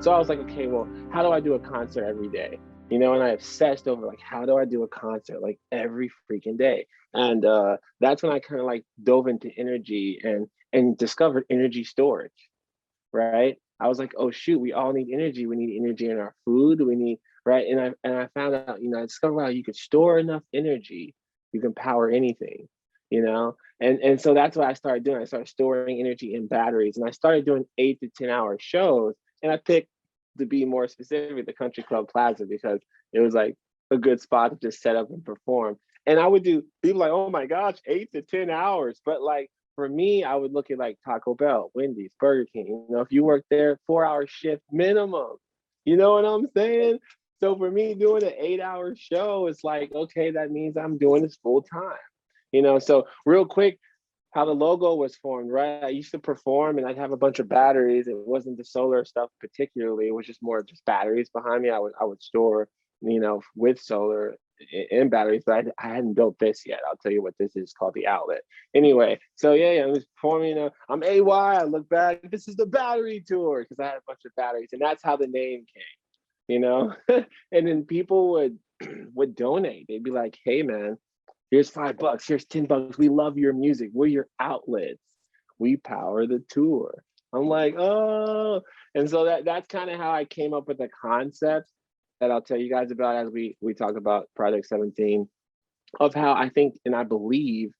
So I was like, okay, well, how do I do a concert every day? You know, and I obsessed over like, how do I do a concert like every freaking day? And that's when I kind of like dove into energy and discovered energy storage, right? I was like, oh shoot, we all need energy. We need energy in our food. We need, right? And I found out, you know, I discovered, wow, you could store enough energy, you can power anything, you know? And so that's what I started doing. I started storing energy in batteries, and I started doing 8 to 10 hour shows. And I picked, to be more specific, the Country Club Plaza, because it was like a good spot to just set up and perform. And I would do, people like, oh my gosh, 8 to 10 hours. But like for me, I would look at like Taco Bell, Wendy's, Burger King. You know, if you work there, 4 hour shift minimum. You know what I'm saying? So for me, doing an 8 hour show, it's like, okay, that means I'm doing this full time. You know, so real quick, how the logo was formed, right? I used to perform and I'd have a bunch of batteries. It wasn't the solar stuff particularly. It was just more just batteries behind me. I would store, you know, with solar in batteries, but I hadn't built this yet. I'll tell you what this is, called the outlet. Anyway, so yeah, I was performing. I'm AY. I look back. This is the battery tour, because I had a bunch of batteries, and that's how the name came. You know, and then people would would donate. They'd be like, "Hey, man, here's $5. Here's $10. We love your music. We're your outlets. We power the tour." I'm like, oh, and so that's kind of how I came up with the concept that I'll tell you guys about as we talk about Project 17, of how I think and I believe,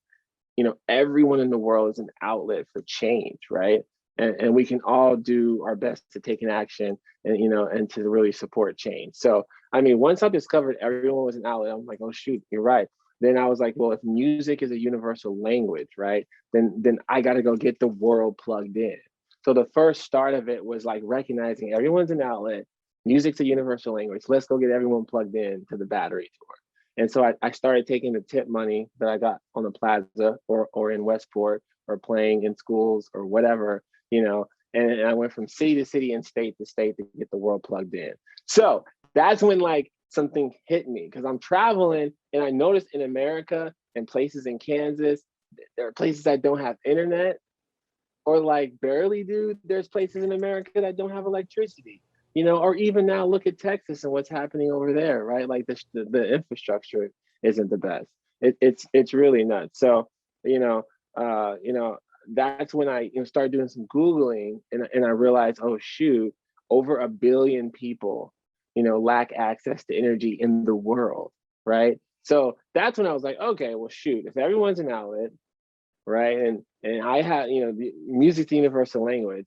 you know, everyone in the world is an outlet for change, right? And we can all do our best to take an action, and, you know, and to really support change. So, I mean, once I discovered everyone was an outlet, I'm like, oh shoot, you're right. Then I was like, well, if music is a universal language, right, then I got to go get the world plugged in. So the first start of it was like recognizing everyone's an outlet. Music's a universal language. Let's go get everyone plugged in to the battery tour. And so I started taking the tip money that I got on the plaza, or in Westport, or playing in schools or whatever, you know, and I went from city to city and state to state to get the world plugged in. So that's when like something hit me, because I'm traveling and I noticed in America and places in Kansas, there are places that don't have internet, or like barely do. There's places in America that don't have electricity, you know, or even now look at Texas and what's happening over there, right? Like the infrastructure isn't the best. It's really nuts. So, you know, you know, that's when I, you know, started doing some Googling, and I realized, oh shoot, over 1 billion people, you know, lack access to energy in the world, right? So that's when I was like, okay, well shoot, if everyone's an outlet, right? And I had, you know, the music's the universal language,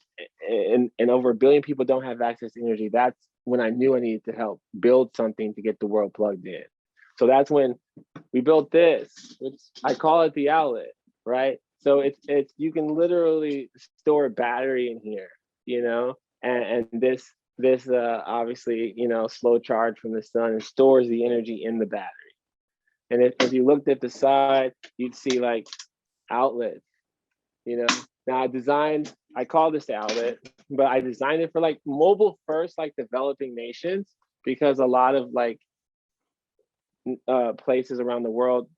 and over 1 billion people don't have access to energy. That's when I knew I needed to help build something to get the world plugged in. So that's when we built this, which I call it the outlet, right? So it's you can literally store a battery in here, you know, and this obviously, you know, slow charge from the sun, and stores the energy in the battery. And if you looked at the side, you'd see like outlets, you know. Now I call this the outlet, but I designed it for like mobile first, like developing nations, because a lot of like places around the world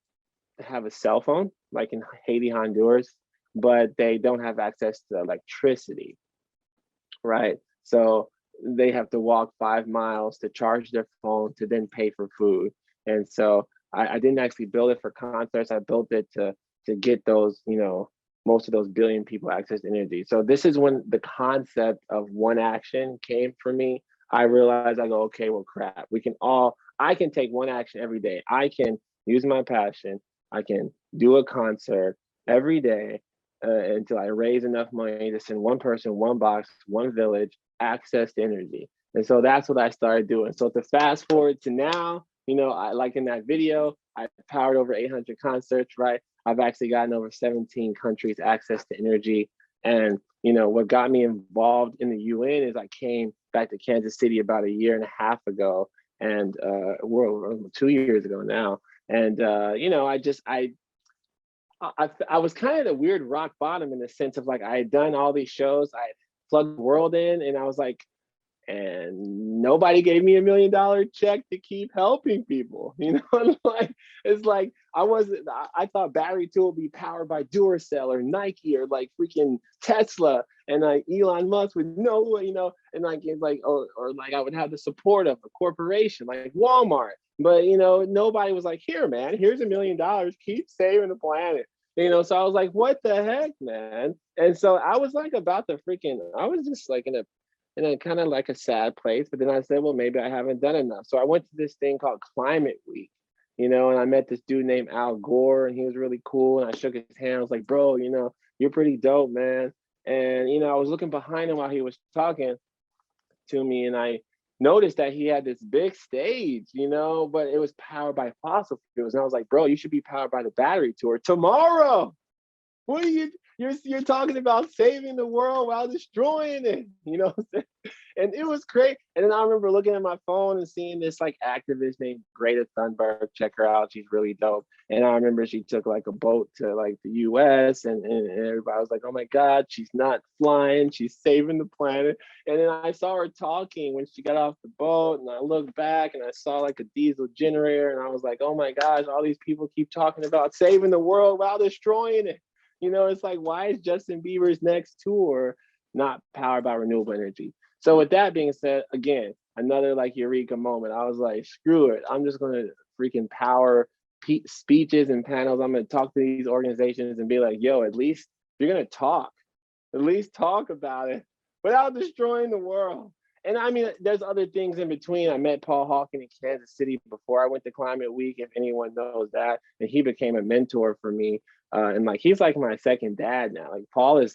have a cell phone, like in Haiti, Honduras, but they don't have access to electricity, right? So they have to walk 5 miles to charge their phone to then pay for food. And so I didn't actually build it for concerts. I built it to get those, you know, most of those billion people access to energy. So this is when the concept of one action came for me. I realized, I go, okay, well, crap, I can take one action every day. I can use my passion. I can do a concert every day until I raise enough money to send one person, one box, one village access to energy. And so that's what I started doing. So to fast forward to now, you know, I, like in that video, I powered over 800 concerts, right? I've actually gotten over 17 countries access to energy. And, you know, what got me involved in the UN is I came back to Kansas City about 1.5 years ago, and we're 2 years ago now. And, you know, I was kind of at a weird rock bottom, in the sense of like, I had done all these shows, I had plugged the world in, and I was like, and nobody gave me $1 million check to keep helping people. Like it's like I thought battery tool would be powered by Duracell or Nike or like freaking Tesla, and like Elon Musk would know, and like it's like, or like I would have the support of a corporation like Walmart. But nobody was like, here, man, here's $1 million, keep saving the planet. So I was like, what the heck, man? And so I was like I was just like in a kind of like a sad place. But then I said, well, maybe I haven't done enough. So I went to this thing called Climate Week, and I met this dude named Al Gore, and he was really cool. And I shook his hand. I was like, bro, you're pretty dope, man. And, I was looking behind him while he was talking to me, and I noticed that he had this big stage, but it was powered by fossil fuels. And I was like, bro, you should be powered by the battery tour tomorrow. What are you're talking about saving the world while destroying it, and it was great. And then I remember looking at my phone and seeing this like activist named Greta Thunberg. Check her out, she's really dope. And I remember she took like a boat to like the US, and everybody was like, oh my God, she's not flying, she's saving the planet. And then I saw her talking when she got off the boat, and I looked back and I saw like a diesel generator, and I was like, oh my gosh, all these people keep talking about saving the world while destroying it. It's like, why is Justin Bieber's next tour not powered by renewable energy? So with that being said, again, another like eureka moment. I was like, screw it. I'm just going to freaking power speeches and panels. I'm going to talk to these organizations and be like, yo, at least you're going to talk. At least talk about it without destroying the world. And I mean, there's other things in between. I met Paul Hawken in Kansas City before I went to Climate Week, if anyone knows that. And he became a mentor for me. And like, he's like my second dad now. Like Paul is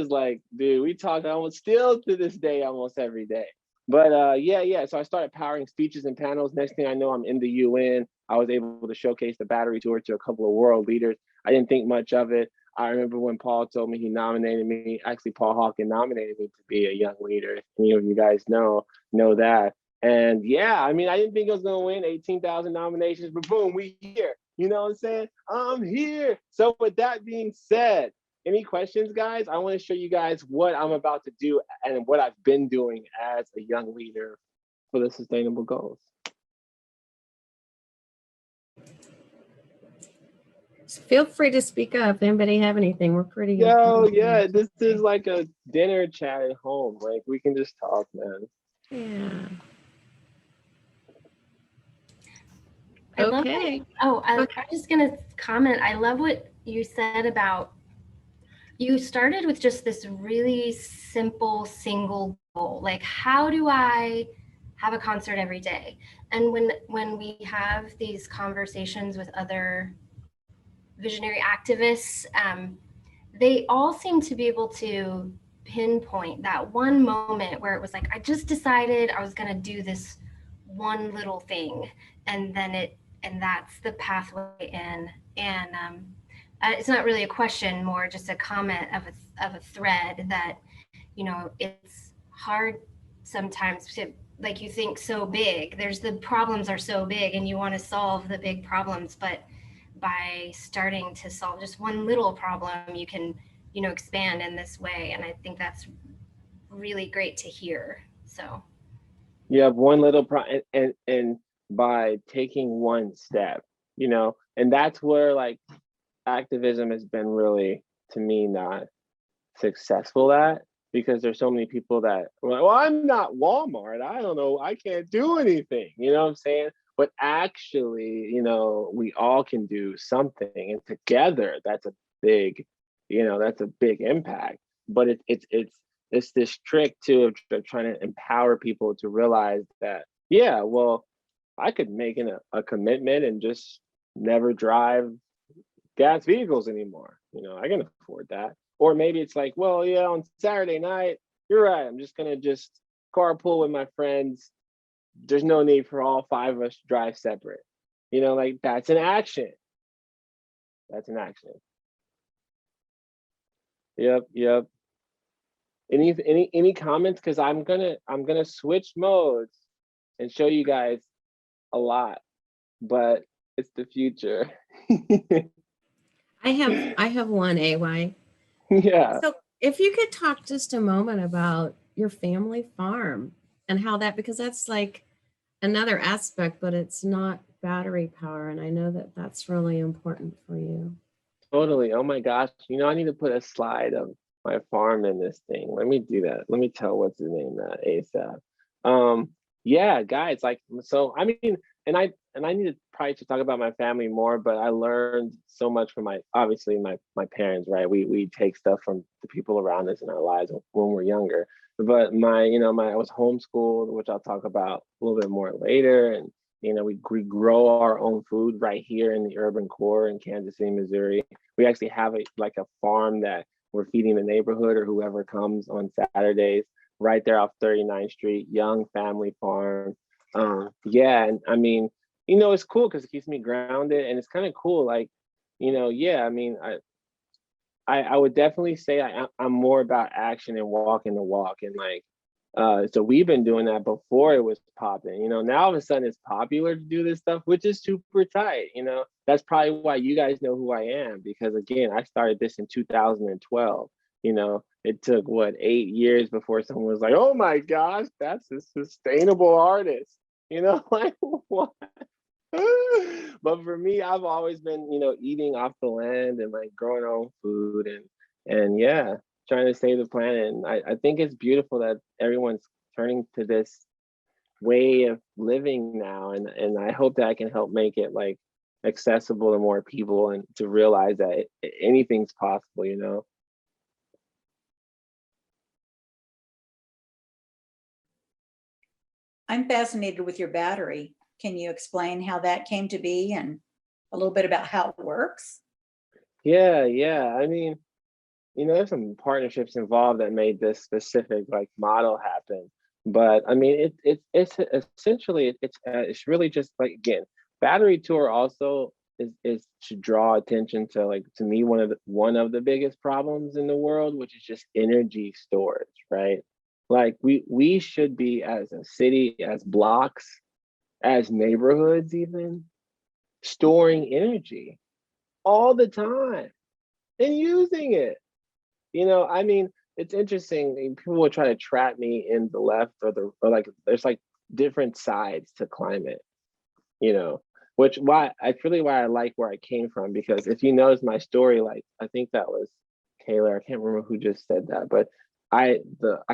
like, dude, we talk almost still to this day, almost every day. But yeah. So I started powering speeches and panels. Next thing I know, I'm in the UN. I was able to showcase the battery tour to a couple of world leaders. I didn't think much of it. I remember when Paul told me he nominated me. Actually, Paul Hawken nominated me to be a young leader. If any of you guys know that. And yeah, I mean, I didn't think I was going to win 18,000 nominations, but boom, we here. You know what I'm saying? I'm here. So with that being said, any questions, guys? I want to show you guys what I'm about to do and what I've been doing as a young leader for the sustainable goals. Feel free to speak up. If anybody have anything, we're pretty. Yo, yeah, this is like a dinner chat at home. Like we can just talk, man. Yeah. Okay. I'm just gonna comment. I love what you said about, you started with just this really simple single goal. Like, how do I have a concert every day? And when we have these conversations with other visionary activists, they all seem to be able to pinpoint that one moment where it was like, I just decided I was going to do this one little thing, and that's the pathway in. And it's not really a question, more just a comment of a thread that, it's hard sometimes to, like, you think so big, the problems are so big and you want to solve the big problems, but by starting to solve just one little problem, you can, expand in this way. And I think that's really great to hear. So you have one little and by taking one step, and that's where like activism has been really, to me, not successful at, because there's so many people that are like, well, I'm not Walmart, I don't know, I can't do anything, you know what I'm saying? But actually, we all can do something, and together that's a big impact. But it's this trick too of trying to empower people to realize that, yeah, well, I could make a commitment and just never drive gas vehicles anymore. I can afford that. Or maybe it's like, well, yeah, on Saturday night, you're right, I'm just gonna just carpool with my friends. There's no need for all 5 of us to drive separate. Like that's an action. That's an action. Yep. Any comments? Because I'm gonna switch modes and show you guys a lot, but it's the future. I have one, AY. Yeah. So if you could talk just a moment about your family farm and how that, because that's like another aspect, but it's not battery power. And I know that that's really important for you. Totally. Oh my gosh. I need to put a slide of my farm in this thing. Let me do that. Let me tell what's his name ASAP. Yeah, guys, like so I mean, and I need to probably to talk about my family more, but I learned so much from my obviously my parents, right? We take stuff from the people around us in our lives when we're younger. But I was homeschooled, which I'll talk about a little bit more later. And we grow our own food right here in the urban core in Kansas City, Missouri. We actually have a farm that we're feeding the neighborhood or whoever comes on Saturdays right there off 39th Street, young family farm. Yeah, and I mean, it's cool because it keeps me grounded, and it's kind of cool. Like, yeah, I mean, I would definitely say I'm more about action and walking the walk, and like, so we've been doing that before it was popping. Now all of a sudden it's popular to do this stuff, which is super tight. That's probably why you guys know who I am, because again, I started this in 2012. It took what 8 years before someone was like, "Oh my gosh, that's a sustainable artist." Like what? But for me, I've always been, eating off the land and like growing our own food and yeah, trying to save the planet. And I think it's beautiful that everyone's turning to this way of living now. And I hope that I can help make it like accessible to more people and to realize that anything's possible. I'm fascinated with your battery. Can you explain how that came to be and a little bit about how it works? Yeah. I mean, there's some partnerships involved that made this specific like model happen. But I mean, it's essentially it's really just like, again, battery tour also is to draw attention to, like, to me, one of the biggest problems in the world, which is just energy storage, right? Like we should be, as a city, as blocks, as neighborhoods, even storing energy all the time and using it. I mean, it's interesting. People will try to trap me in the left or like there's like different sides to climate, you know, which why I like where I came from, because if you notice my story, like I think that was Taylor, I can't remember who just said that, but I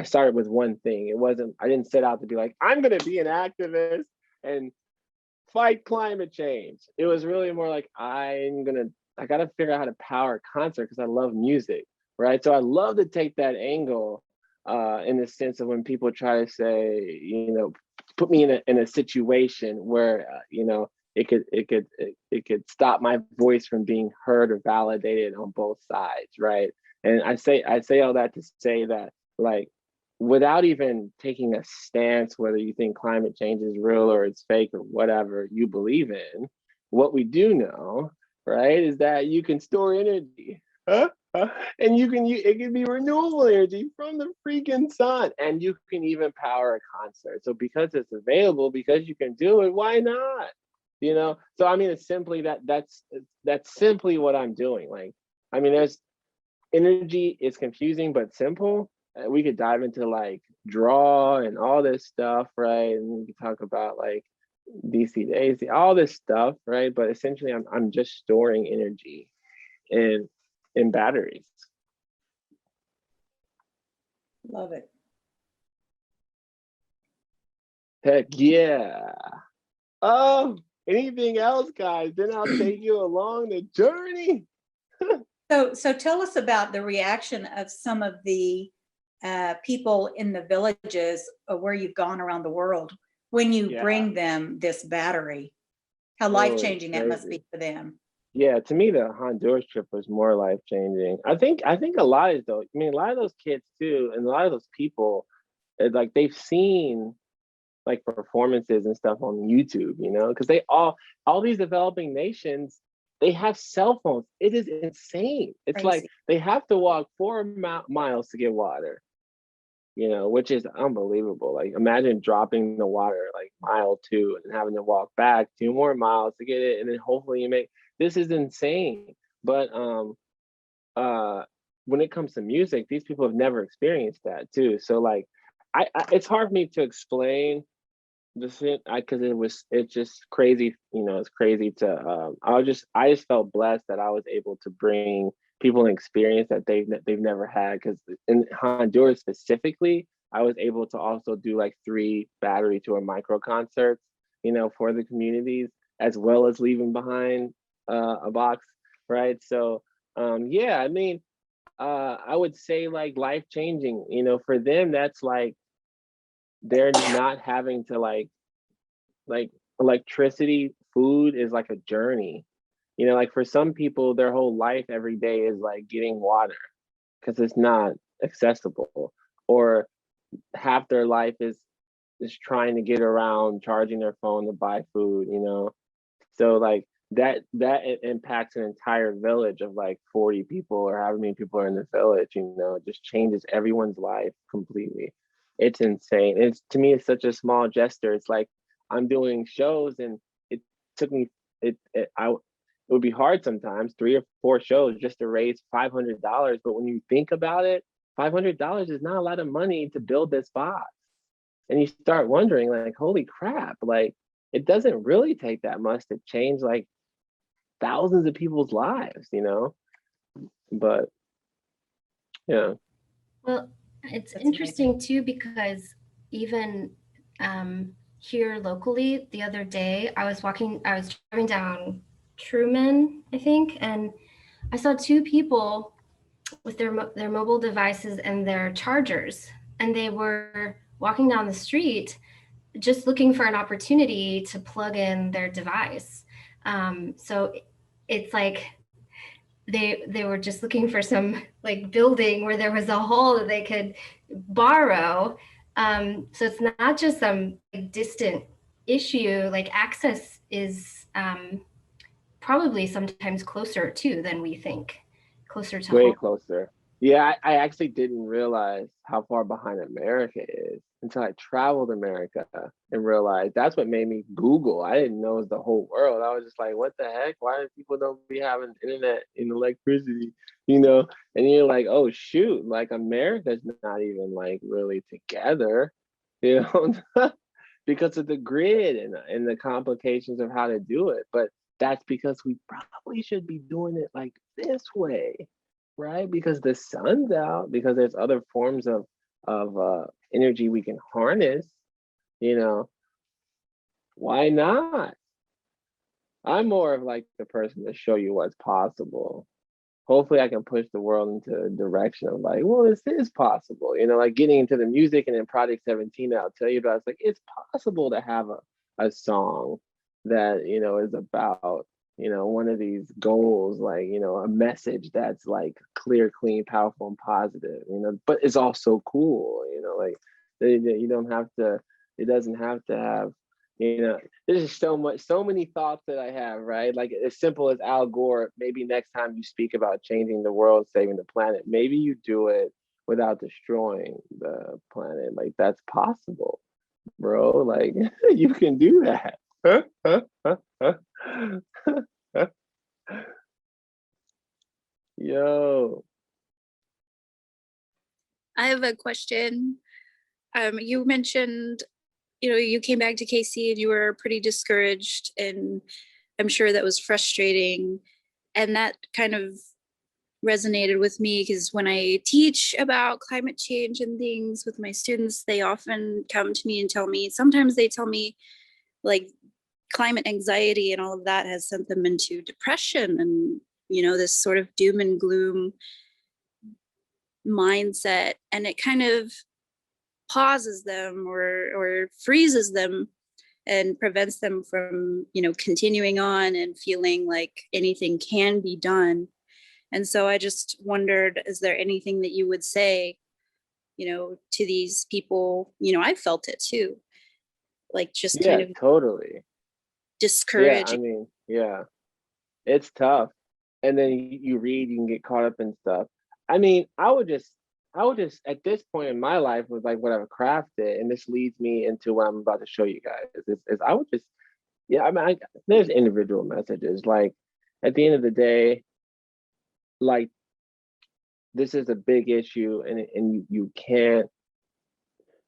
started with one thing. I didn't set out to be like, I'm gonna be an activist and fight climate change. It was really more like I gotta figure out how to power a concert because I love music, right? So I love to take that angle, in the sense of when people try to say, put me in a situation where, it could stop my voice from being heard or validated on both sides, right? And I say all that to say that, like, without even taking a stance whether you think climate change is real or it's fake or whatever you believe in, what we do know, right, is that you can store energy. Huh? And it can be renewable energy from the freaking sun, and you can even power a concert. So because it's available, because you can do it, why not? So I mean, it's simply that's simply what I'm doing. Like, I mean, there's energy is confusing but simple. We could dive into like draw and all this stuff, right? And we could talk about like DC daisy, all this stuff, right? But essentially, I'm just storing energy in batteries. Love it. Heck yeah. Oh, anything else, guys? Then I'll take you along the journey. So tell us about the reaction of some of the people in the villages where you've gone around the world when you bring them this battery. How life-changing that must be for them. Yeah, to me, the Honduras trip was more life-changing. I think a lot of those, I mean, a lot of those kids too, and a lot of those people, like they've seen like performances and stuff on YouTube, because all these developing nations, they have cell phones. It is insane. It's Crazy. like they have to walk 4 miles to get water, which is unbelievable. Like, imagine dropping the water like mile 2 and having to walk back 2 more miles to get it, and then hopefully this is insane. But when it comes to music, these people have never experienced that too. So like, it's hard for me to explain this because it's just crazy, it's crazy to I just felt blessed that I was able to bring people an experience that they've never had, because in Honduras specifically, I was able to also do like 3 battery tour micro concerts, for the communities, as well as leaving behind a box, right? So yeah, I mean, I would say like life changing, for them, that's like they're not having to like electricity, food is like a journey. Like for some people, their whole life every day is like getting water because it's not accessible, or half their life is trying to get around charging their phone to buy food. So like that impacts an entire village of like 40 people or however many people are in the village. It just changes everyone's life completely. It's insane. It's, to me, it's such a small gesture. It's like I'm doing shows, and it took me it would be hard sometimes, 3 or 4 shows just to raise $500. But when you think about it, $500 is not a lot of money to build this box. And you start wondering, like, holy crap, like it doesn't really take that much to change like thousands of people's lives. But yeah. Well, it's That's interesting too, because even here locally, the other day, I was driving down Truman, I think, and I saw 2 people with their mobile devices and their chargers, and they were walking down the street just looking for an opportunity to plug in their device. So it's like they were just looking for some like building where there was a hole that they could borrow. So it's not just some like, distant issue. Like access is probably sometimes closer too than we think, closer to Way home. closer. Yeah, I actually didn't realize how far behind America is until I traveled America and realized that's what made me Google. I didn't know it was the whole world. I was just like, what the heck? Why do people don't be having internet and electricity? And you're like, oh shoot, like America's not even like really together, you know, because of the grid and the complications of how to do it. But that's because we probably should be doing it like this way, right? Because the sun's out, because there's other forms of energy we can harness. Why not? I'm more of like the person to show you what's possible. Hopefully I can push the world into a direction of like, well, this is possible. Like getting into the music, and then Project 17 I'll tell you about, it's like it's possible to have a song that is about one of these goals, like a message that's like clear, clean, powerful, and positive, but it's also cool, like you don't have to, it doesn't have to have, there's just so many thoughts that I have, right? Like as simple as Al Gore, maybe next time you speak about changing the world, saving the planet, maybe you do it without destroying the planet. Like that's possible, bro. Like you can do that. Yo. I have a question. You mentioned, you came back to KC and you were pretty discouraged, and I'm sure that was frustrating. And that kind of resonated with me because when I teach about climate change and things with my students, they often come to me and sometimes they tell me like climate anxiety and all of that has sent them into depression and, this sort of doom and gloom mindset. And it kind of pauses them or freezes them and prevents them from continuing on and feeling like anything can be done. And so I just wondered, is there anything that you would say to these people? I felt it too, like just kind of totally discouraging. I mean, yeah, it's tough. And then you read, you can get caught up in stuff. I mean, I would just at this point in my life was like whatever craft it, and this leads me into what I'm about to show you guys. Is I would just, I mean, there's individual messages. Like at the end of the day, like this is a big issue, and you can't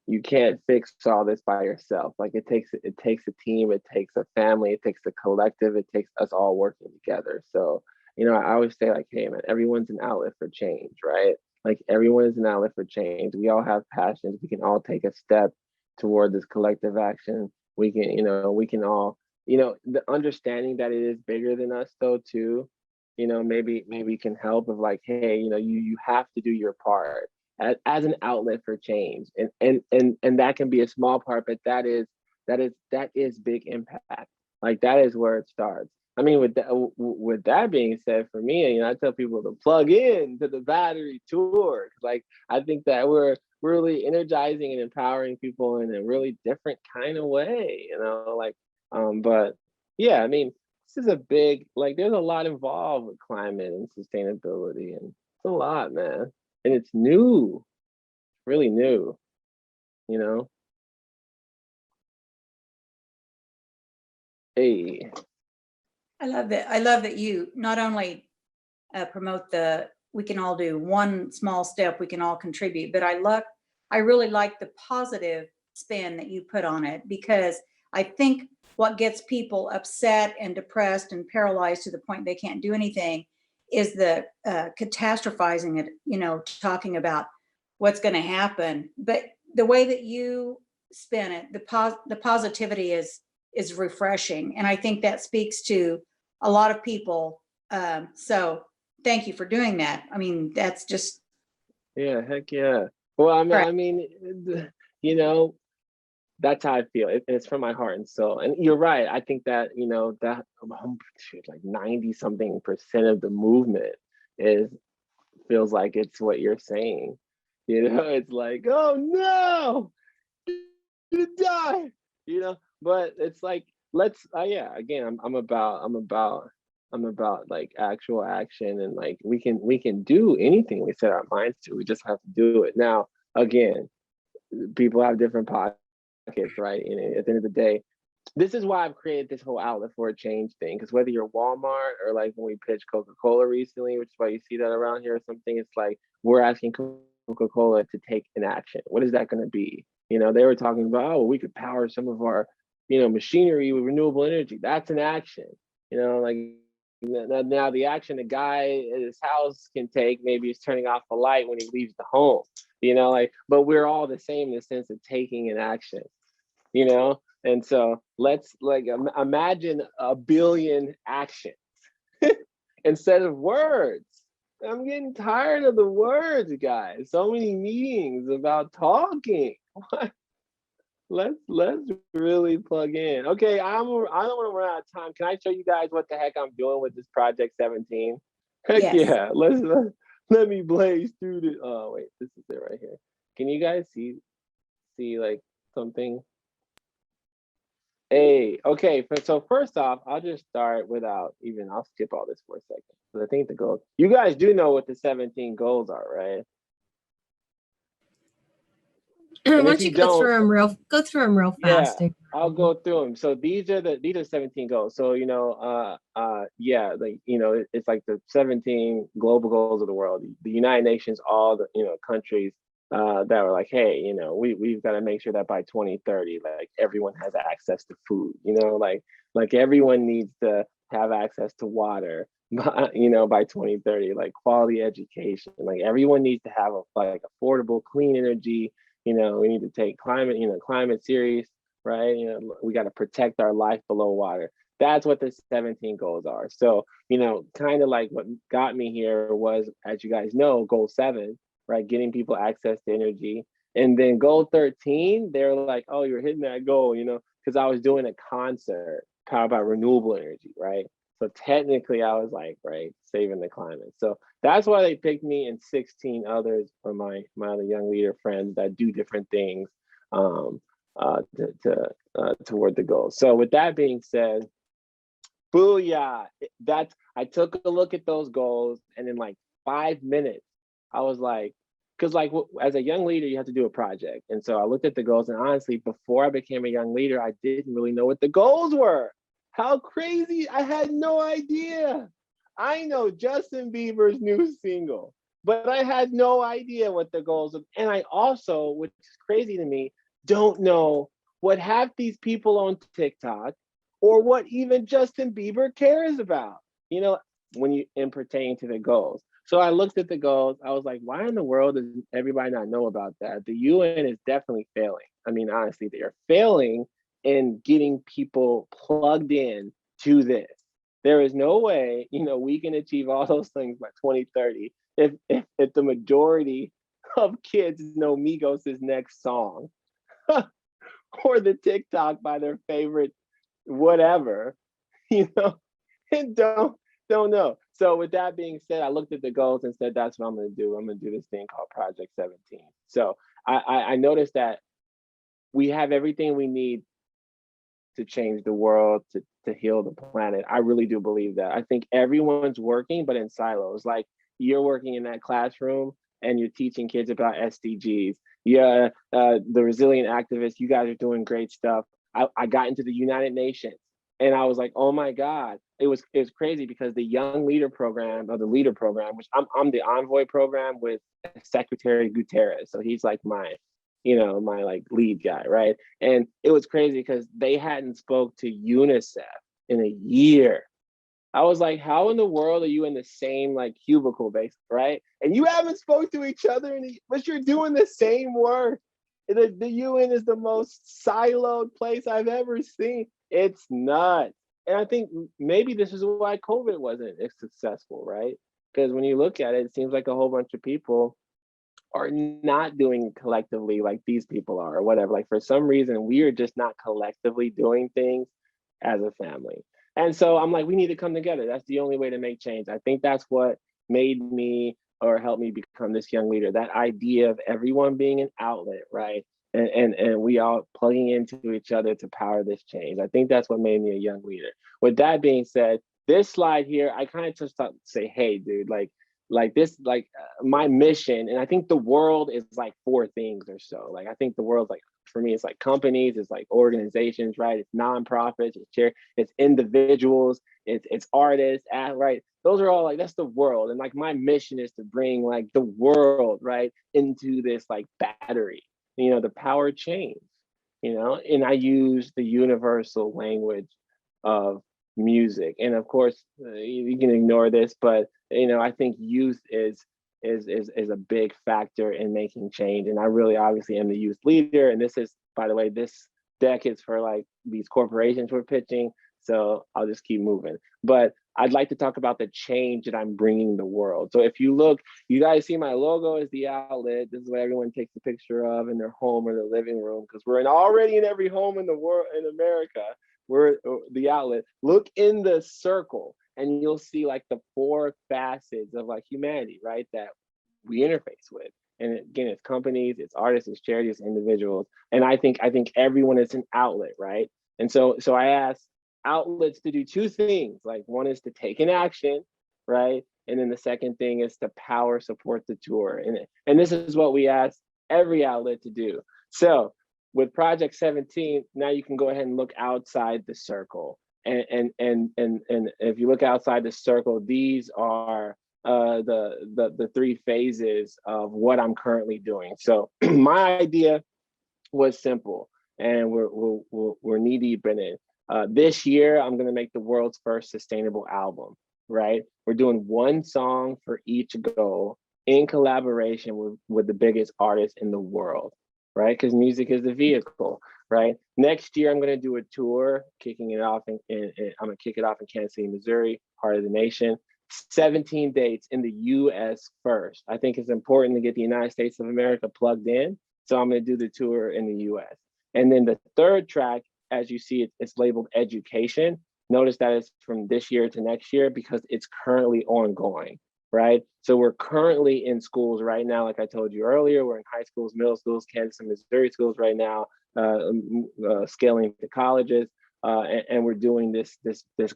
you can't fix all this by yourself. Like it takes a team, it takes a family, it takes a collective, it takes us all working together. So, you know, I always say like, hey man, everyone's an outlet for change, right? Like everyone is an outlet for change. We all have passions. We can all take a step toward this collective action. We can, you know, we can all, you know, the understanding that it is bigger than us though too, you know, maybe can help of like, hey, you know, you have to do your part as an outlet for change, and that can be a small part, but that is big impact. Like that is where it starts. I mean, with that being said, for me, you know, I tell people to plug in to the battery tour. Like I think that we're really energizing and empowering people in a really different kind of way, you know, like but yeah, I mean, this is a big, like there's a lot involved with climate and sustainability, and it's a lot, man. And it's new, really new, you know. Hey, I love that. I love that you not only promote the we can all do one small step, we can all contribute, but I really like the positive spin that you put on it, because I think what gets people upset and depressed and paralyzed to the point they can't do anything is the catastrophizing it, you know, talking about what's going to happen. But the way that you spin it, the positivity is refreshing, and I think that speaks to a lot of people. So thank you for doing that. I mean, that's just yeah, heck yeah. Well, right. I mean, you know, that's how I feel. It's from my heart and soul. And you're right. I think that, you know, that shoot, like 90 something percent of the movement is feels like it's what you're saying. You know, it's like, oh no, you die. You know, but it's like let's yeah, again, I'm about like actual action, and like we can do anything we set our minds to. We just have to do it. Now, again, people have different pockets, right? And at the end of the day, this is why I've created this whole outlet for a change thing. Because whether you're Walmart or like when we pitched Coca-Cola recently, which is why you see that around here or something, it's like we're asking Coca-Cola to take an action. What is that going to be? You know, they were talking about, oh, we could power some of our, you know, machinery with renewable energy. That's an action. You know, like now the action a guy at his house can take maybe is turning off a light when he leaves the home. You know, like, but we're all the same in the sense of taking an action. You know, and so let's like imagine a billion actions instead of words. I'm getting tired of the words, guys. So many meetings about talking. Let's really plug in. Okay, I don't want to run out of time. Can I show you guys what the heck I'm doing with this project 17? Heck Yes. yeah. Let me blaze through the oh wait, this is it right here. Can you guys see like something? Hey, okay, so first off, I'll just start without even, I'll skip all this for a second. Because I think the goals, you guys do know what the 17 goals are, right? Why And if don't you you go don't, through them real yeah, fast? I'll go through them. So these are 17 goals. So, you know, yeah, like, you know, it's like the 17 global goals of the world. The United Nations, all the, you know, countries that were like, hey, you know, we've got to make sure that by 2030, like everyone has access to food, you know, like everyone needs to have access to water, you know, by 2030, like quality education, like everyone needs to have like affordable, clean energy. You know, we need to take climate, you know, climate serious, right? You know, we got to protect our life below water. That's what the 17 goals are. So, you know, kind of like what got me here was, as you guys know, goal 7, right? Getting people access to energy. And then goal 13, they're like, oh, you're hitting that goal, you know, because I was doing a concert powered by renewable energy, right? So technically I was like, right, saving the climate. So that's why they picked me and 16 others of my other young leader friends that do different things toward the goal. So with that being said, booyah! I took a look at those goals, and in like 5 minutes, I was like, because like as a young leader, you have to do a project, and so I looked at the goals, and honestly, before I became a young leader, I didn't really know what the goals were. How crazy! I had no idea. I know Justin Bieber's new single. but I had no idea what the goals of, and I also, which is crazy to me, don't know what half these people on TikTok or what even Justin Bieber cares about, you know, when you in pertaining to the goals. So I looked at the goals. I was like, why in the world does everybody not know about that? The UN is definitely failing. I mean, honestly, they are failing in getting people plugged in to this. There is no way, you know, we can achieve all those things by 2030 if the majority of kids know Migos' next song or the TikTok by their favorite whatever, you know, and don't know. So with that being said, I looked at the goals and said, that's what I'm gonna do. I'm gonna do this thing called Project 17. So I noticed that we have everything we need to change the world, to heal the planet. I really do believe that. I think everyone's working, but in silos. Like you're working in that classroom and you're teaching kids about SDGs. Yeah, the resilient activists, you guys are doing great stuff. I got into the United Nations and I was like, oh my God. It was crazy because the Young Leader Program, or the Leader Program, which I'm the Envoy program with Secretary Guterres. So he's like my, you know, my like lead guy, right? And it was crazy because they hadn't spoke to UNICEF in a year. I was like, how in the world are you in the same like cubicle base, right? And you haven't spoke to each other, but you're doing the same work. The UN is the most siloed place I've ever seen. It's nuts. And I think maybe this is why COVID wasn't as successful, right? Because when you look at it, it seems like a whole bunch of people are not doing collectively like these people are or whatever. Like for some reason, we are just not collectively doing things as a family. And so I'm like, we need to come together. That's the only way to make change. I think that's what made me or helped me become this young leader. That idea of everyone being an outlet, right? And we all plugging into each other to power this change. I think that's what made me a young leader. With that being said, this slide here, I kind of just thought, say, hey, dude, like this, like my mission, and I think the world is like four things or so. Like I think the world's like, for me, it's like companies, it's like organizations, right? It's nonprofits, it's individuals, it's artists, right? Those are all like, that's the world. And like my mission is to bring like the world, right, into this like battery, you know, the power change, you know, and I use the universal language of music. And of course, you can ignore this, but you know, I think youth is a big factor in making change. And I really obviously am the youth leader. And this is, by the way, this deck is for like these corporations we're pitching. So I'll just keep moving. But I'd like to talk about the change that I'm bringing the world. So if you look, you guys see my logo is the outlet. This is what everyone takes a picture of in their home or their living room, because we're already in every home in the world, in America. We're the outlet. Look in the circle and you'll see like the four facets of like humanity, right? That we interface with. And again, it's companies, it's artists, it's charities, individuals. And I think everyone is an outlet, right? And so I asked outlets to do two things. Like one is to take an action, right? And then the second thing is to power support the tour. And this is what we ask every outlet to do. So with Project 17, now you can go ahead and look outside the circle. And if you look outside the circle, these are the three phases of what I'm currently doing. So my idea was simple, and we're knee deep in it. This year, I'm gonna make the world's first sustainable album. Right? We're doing one song for each goal in collaboration with the biggest artists in the world. Right? Because music is the vehicle. Right? Next year, I'm going to do a tour, kicking it off I'm going to kick it off in Kansas City, Missouri, heart of the nation. 17 dates in the US first. I think it's important to get the United States of America plugged in. So I'm going to do the tour in the US. And then the third track, as you see, it's labeled education. Notice that it's from this year to next year because it's currently ongoing. Right? So we're currently in schools right now, like I told you earlier, we're in high schools, middle schools, Kansas and Missouri schools right now, scaling to colleges, and we're doing this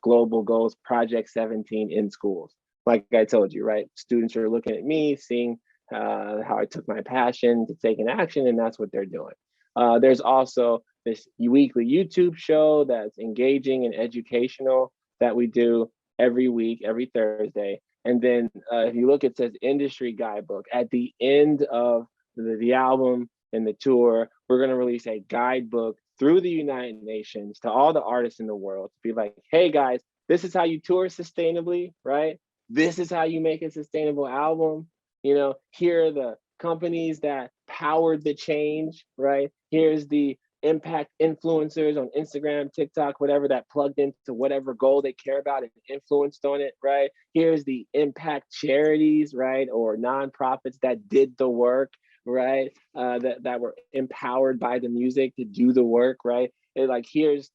global goals Project 17 in schools. Like I told you, right? Students are looking at me, seeing how I took my passion to take an action, and that's what they're doing. There's also this weekly YouTube show that's engaging and educational that we do. every week, every Thursday. And then if you look, it says industry guidebook. At the end of the album and the tour, we're going to release a guidebook through the United Nations to all the artists in the world to be like, hey guys, this is how you tour sustainably, right? This is how you make a sustainable album. You know, here are the companies that powered the change, right? Here's the impact influencers on Instagram, TikTok, whatever, that plugged into whatever goal they care about and influenced on it, right? Here's the impact charities, right? Or nonprofits that did the work, right? That were empowered by the music to do the work, right? And like, here's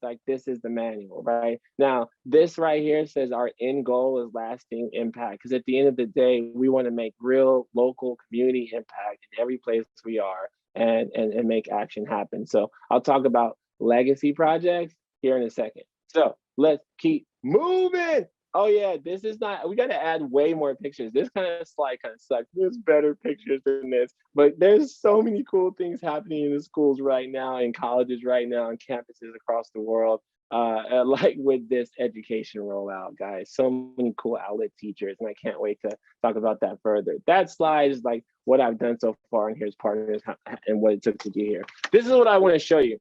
like, this is the manual, right? Now, this right here says our end goal is lasting impact. Because at the end of the day, we want to make real local community impact in every place we are and make action happen. So I'll talk about legacy projects here in a second. So let's keep moving. Oh yeah, this is not, we got to add way more pictures. This kind of slide kind of sucks. There's better pictures than this, but there's so many cool things happening in the schools right now, in colleges right now, on campuses across the world, like with this education rollout, guys. So many cool outlet teachers, and I can't wait to talk about that further. That slide is like what I've done so far, and here's partners and what it took to get here. This is what I want to show you.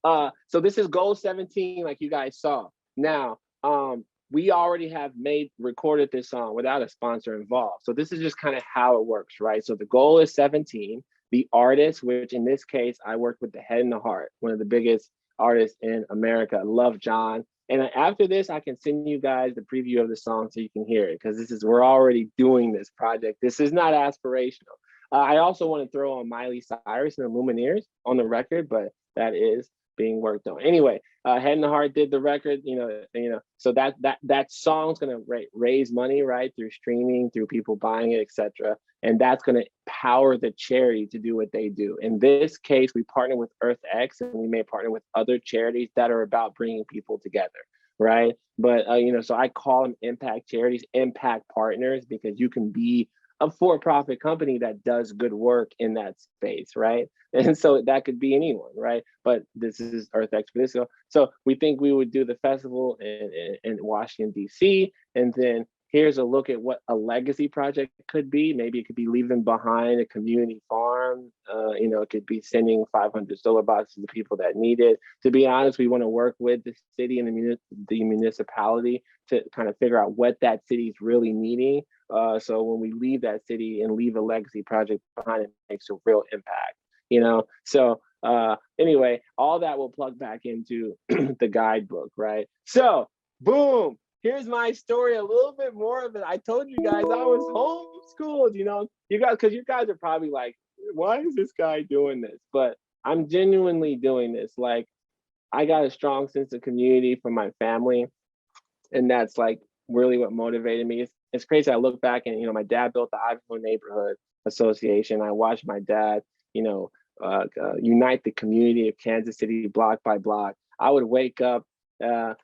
So this is goal 17, like you guys saw. Now, we already have recorded this song without a sponsor involved. So this is just kind of how it works, right? So the goal is 17. The artist, which in this case, I worked with the Head and the Heart, one of the biggest artists in America. I love John. And after this, I can send you guys the preview of the song so you can hear it, because we're already doing this project. This is not aspirational. I also want to throw on Miley Cyrus and the Lumineers on the record, but that is being worked on. Anyway, Head and the Heart did the record, so that song's gonna raise money, right, through streaming, through people buying it, etc. And that's gonna power the charity to do what they do. In this case, we partner with EarthX, and we may partner with other charities that are about bringing people together, right? But so I call them impact charities, impact partners, because you can be a for-profit company that does good work in that space, right? And so that could be anyone, right? But this is EarthX for this. So we think we would do the festival in Washington, D.C. And then here's a look at what a legacy project could be. Maybe it could be leaving behind a community farm. It could be sending 500 solar boxes to people that need it. To be honest, we want to work with the city and the municipality to kind of figure out what that city is really needing. So when we leave that city and leave a legacy project behind, it makes a real impact, So anyway, all that will plug back into the guidebook, right? So boom, here's my story, a little bit more of it. I told you guys I was homeschooled, you guys, because you guys are probably like, why is this guy doing this? But I'm genuinely doing this. Like, I got a strong sense of community from my family, and that's like really what motivated me. It's crazy. I look back and, my dad built the Ivanhoe Neighborhood Association. I watched my dad, unite the community of Kansas City block by block. I would wake up, and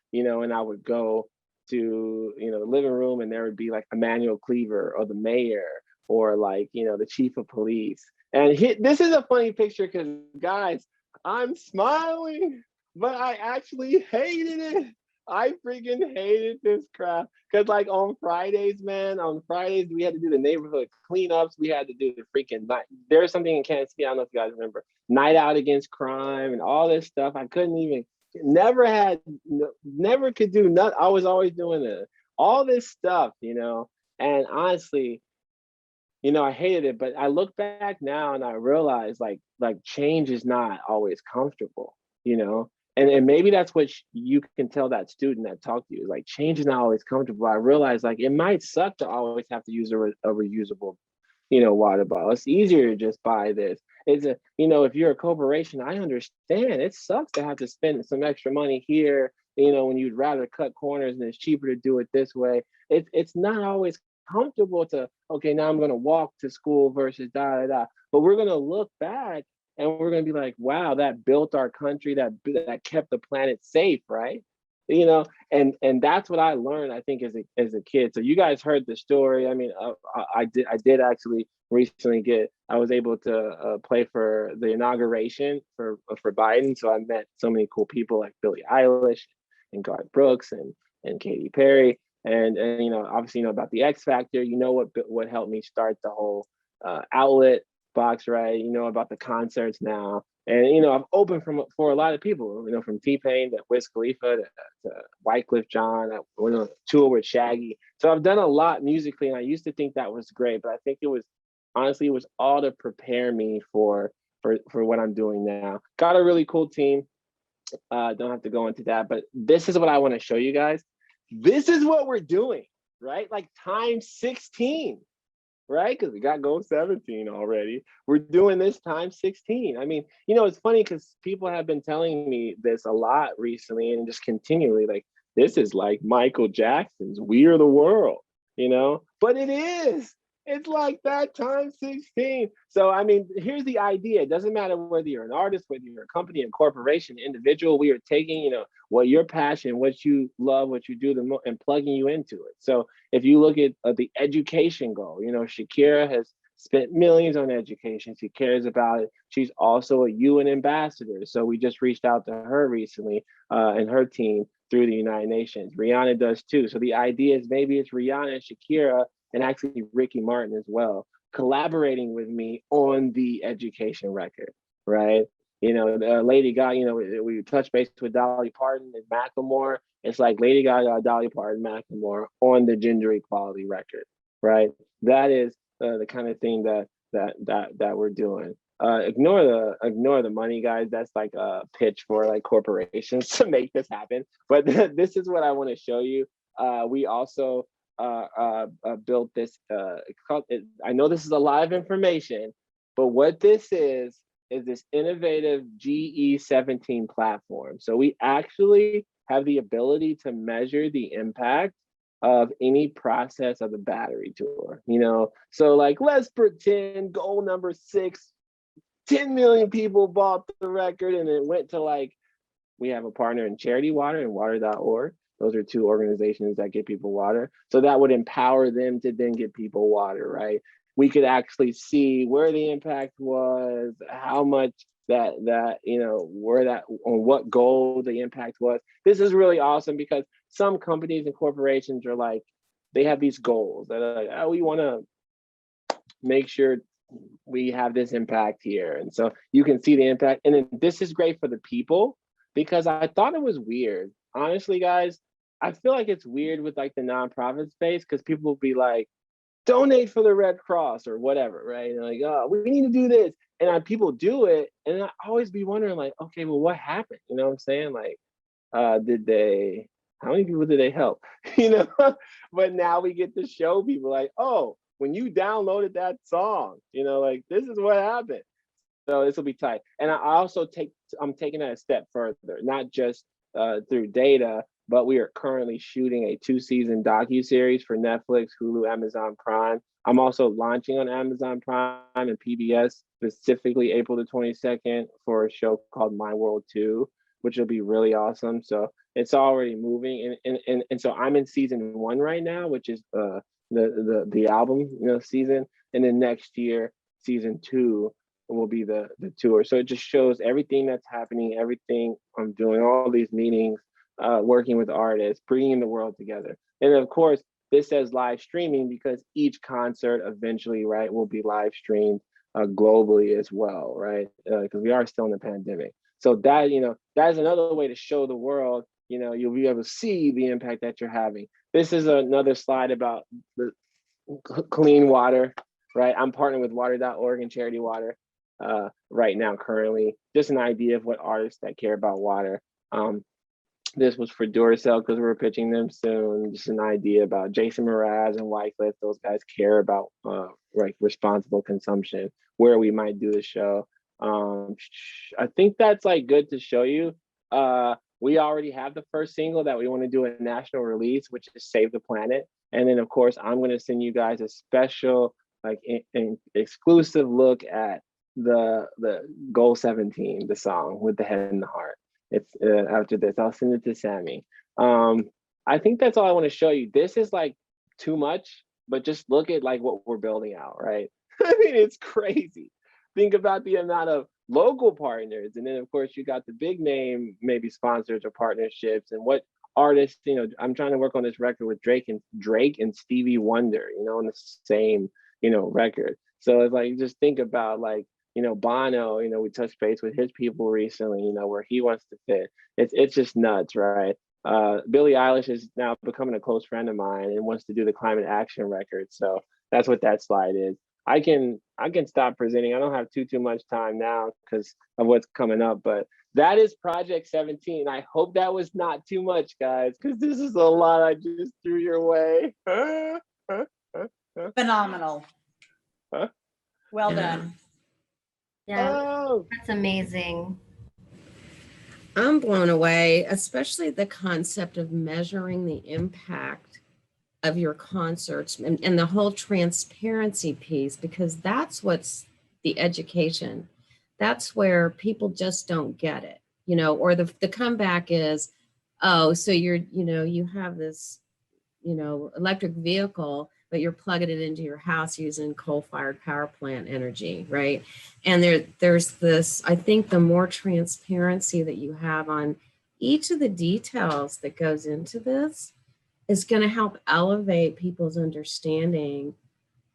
I would go to, the living room, and there would be like Emmanuel Cleaver or the mayor or like, the chief of police. And this is a funny picture because, guys, I'm smiling, but I actually hated it. I freaking hated this crap. Because like on Fridays, we had to do the neighborhood cleanups. We had to do the freaking night. There's something in Kansas City, I don't know if you guys remember, Night Out Against Crime and all this stuff. I couldn't even, never could do nothing. I was always doing all this stuff, and honestly, I hated it. But I look back now and I realize like change is not always comfortable, And maybe that's what you can tell that student that talked to you, like change is not always comfortable. I realized like it might suck to always have to use a reusable, water bottle. It's easier to just buy this. It's if you're a corporation, I understand it sucks to have to spend some extra money here, when you'd rather cut corners and it's cheaper to do it this way. It's not always comfortable to, okay, now I'm going to walk to school versus da da da. But we're going to look back and we're going to be like, wow, that built our country, that kept the planet safe, right? And that's what I learned, I think, as a kid. So you guys heard the story. I mean, I did actually recently I was able to play for the inauguration for Biden. So I met so many cool people like Billie Eilish and Garth Brooks and and Katy Perry. And you know, obviously, you know about the X Factor. You know what helped me start the whole outlet box, right? You know about the concerts now, and you know I've opened for a lot of people. You know, from T-Pain to Wiz Khalifa to Wycliffe Jean. I went on a tour with Shaggy. So I've done a lot musically, and I used to think that was great, but I think it was honestly it was all to prepare me for what I'm doing now. Got a really cool team. Don't have to go into that, but this is what I want to show you guys. This is what we're doing, right? Like times 16, right? Because we got goal 17 already. We're doing this times 16. I mean, you know, it's funny because people have been telling me this a lot recently and just continually, like, this is like Michael Jackson's We Are the World, you know? But it is. It's like that times 16. So, I mean, here's the idea. It doesn't matter whether you're an artist, whether you're a company, a corporation, individual, we are taking, you know, what your passion, what you love, what you do the most, and plugging you into it. So if you look at the education goal, you know, Shakira has spent millions on education. She cares about it. She's also a UN ambassador. So we just reached out to her recently and her team through the United Nations. Rihanna does too. So the idea is maybe it's Rihanna, Shakira, and actually Ricky Martin as well, collaborating with me on the education record, right? You know, Lady Gaga, you know, we touch base with Dolly Parton and Macklemore. It's like Lady Gaga, Dolly Parton, Macklemore on the gender equality record, right? That is the kind of thing that we're doing. Ignore the money, guys. That's like a pitch for like corporations to make this happen. But this is what I want to show you. We also built this. I know this is a lot of information, but what this is this innovative GE17 platform. So we actually have the ability to measure the impact of any process of the battery tour, you know? So like, let's pretend goal number 6, 10 million people bought the record and it went to like, we have a partner in Charity Water and water.org. Those are 2 organizations that get people water. So that would empower them to then get people water, right? We could actually see where the impact was, how much that you know, where that on what goal the impact was. This is really awesome because some companies and corporations are like, they have these goals that are like, oh, we want to make sure we have this impact here. And so you can see the impact. And then this is great for the people because I thought it was weird. Honestly, guys, I feel like it's weird with like the nonprofit space because people will be like, donate for the Red Cross or whatever, right? And like, oh, we need to do this. And people do it. And I always be wondering like, okay, well, what happened? You know what I'm saying? Like, how many people did they help? You know, but now we get to show people like, oh, when you downloaded that song, you know, like this is what happened. So this will be tight. And I'm taking that a step further, not just through data, but we are currently shooting a 2-season docuseries for Netflix, Hulu, Amazon Prime. I'm also launching on Amazon Prime and PBS, specifically April the 22nd for a show called My World 2, which will be really awesome. So it's already moving. And so I'm in season 1 right now, which is the album, you know, season. And then next year, season 2 will be the tour. So it just shows everything that's happening, everything I'm doing, all these meetings, working with artists, bringing the world together. And of course, this says live streaming because each concert eventually, right, will be live streamed globally as well, right? Because we are still in the pandemic. So that, you know, that is another way to show the world, you know, you'll be able to see the impact that you're having. This is another slide about the clean water, right? I'm partnering with water.org and Charity Water right now, currently. Just an idea of what artists that care about water. This was for Duracell because we're pitching them soon. Just an idea about Jason Mraz and Wycliffe. Those guys care about like responsible consumption, where we might do the show. I think that's like good to show you. We already have the first single that we want to do a national release, which is Save the Planet. And then of course, I'm going to send you guys a special, like an exclusive look at the Goal 17, the song with the head and the heart. It's after this, I'll send it to Sammy. I think that's all I want to show you. This is like too much, but just look at like what we're building out, right? I mean, it's crazy. Think about the amount of local partners. And then of course you got the big name, maybe sponsors or partnerships and what artists, I'm trying to work on this record with Drake and Stevie Wonder, on the same, record. So it's like, just think about like, Bono, we touched base with his people recently, where he wants to fit. It's just nuts, right? Billie Eilish is now becoming a close friend of mine and wants to do the climate action record. So that's what that slide is. I can stop presenting. I don't have too much time now because of what's coming up, but that is Project 17. I hope that was not too much, guys, because this is a lot I just threw your way. Phenomenal. Huh? Well done. Yeah, Oh. that's amazing. I'm blown away, especially the concept of measuring the impact of your concerts and the whole transparency piece, because that's what's the education. That's where people just don't get it, or the comeback is, oh, so you have this, electric vehicle, but you're plugging it into your house using coal-fired power plant energy, right? And there's this, I think the more transparency that you have on each of the details that goes into this is going to help elevate people's understanding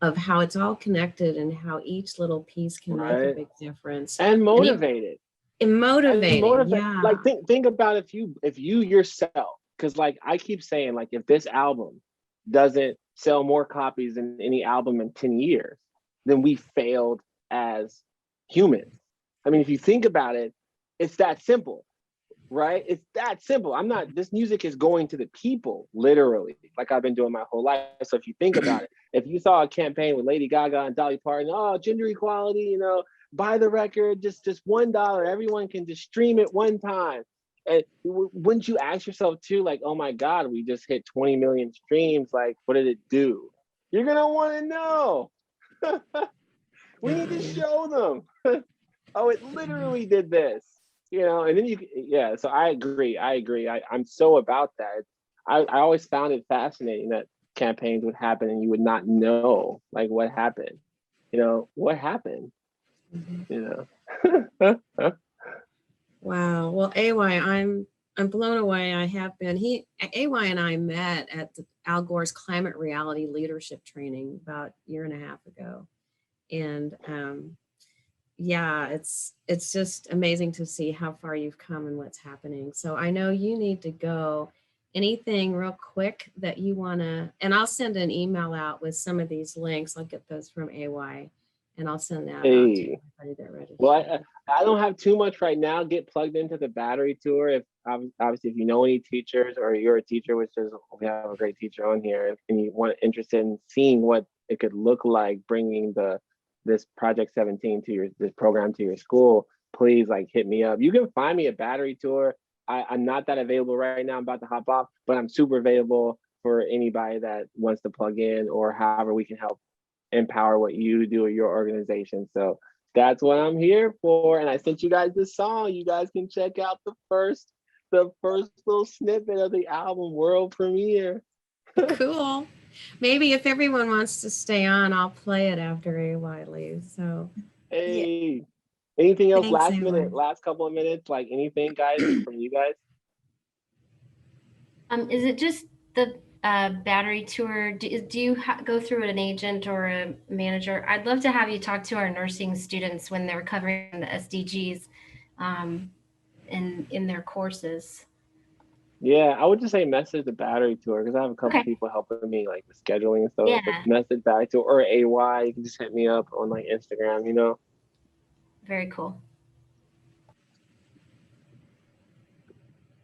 of how it's all connected and how each little piece can make a big difference. And motivated. And motivating, yeah. Like think about if you yourself, because like I keep saying, like if this album doesn't sell more copies than any album in 10 years, then we failed as humans. I mean, if you think about it, it's that simple, right? It's that simple. This music is going to the people, literally, like I've been doing my whole life. So if you think about it, if you saw a campaign with Lady Gaga and Dolly Parton, oh, gender equality, buy the record, just $1, everyone can just stream it one time. And wouldn't you ask yourself too, like, oh my God, we just hit 20 million streams. Like, what did it do? You're going to want to know. We need to show them. Oh, it literally did this, and then so I agree. I'm so about that. I always found it fascinating that campaigns would happen and you would not know, like, what happened, what happened, Wow. Well, AY, I'm blown away. I have been. AY and I met at Al Gore's Climate Reality Leadership Training about a year and a half ago. And yeah, it's just amazing to see how far you've come and what's happening. So I know you need to go. Anything real quick that you want to, and I'll send an email out with some of these links. I'll get those from AY. And I'll send that out to everybody that registered. Well, I don't have too much right now. Get plugged into the battery tour. If obviously if you know any teachers or you're a teacher, which is, we have a great teacher on here, and you want interested in seeing what it could look like bringing this Project 17 to this program to your school, please like hit me up. You can find me a battery tour. I'm not that available right now. I'm about to hop off, but I'm super available for anybody that wants to plug in or however we can help empower what you do at your organization. So that's what I'm here for. And I sent you guys this song. You guys can check out the first little snippet of the album world premiere. Cool. Maybe if everyone wants to stay on, I'll play it after AY leaves. So hey, anything else? Thanks, last couple of minutes, like anything, guys, from you guys? Is it just the battery tour? Do you go through an agent or a manager? I'd love to have you talk to our nursing students when they're covering the SDGs in their courses. Yeah, I would just say message the battery tour because I have a couple people helping me like with scheduling and stuff. Yeah. But message battery tour or AY, you can just hit me up on like Instagram, Very cool.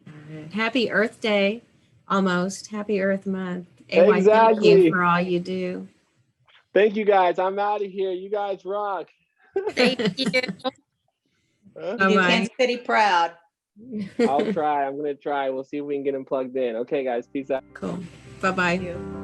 all right. Happy Earth Day, almost. Happy Earth Month. Exactly. AY, thank you for all you do. Thank you guys. I'm out of here. You guys rock. Thank you. You do Kansas City proud. I'll try. I'm going to try. We'll see if we can get them plugged in. Okay, guys. Peace out. Cool. Bye-bye. Thank you.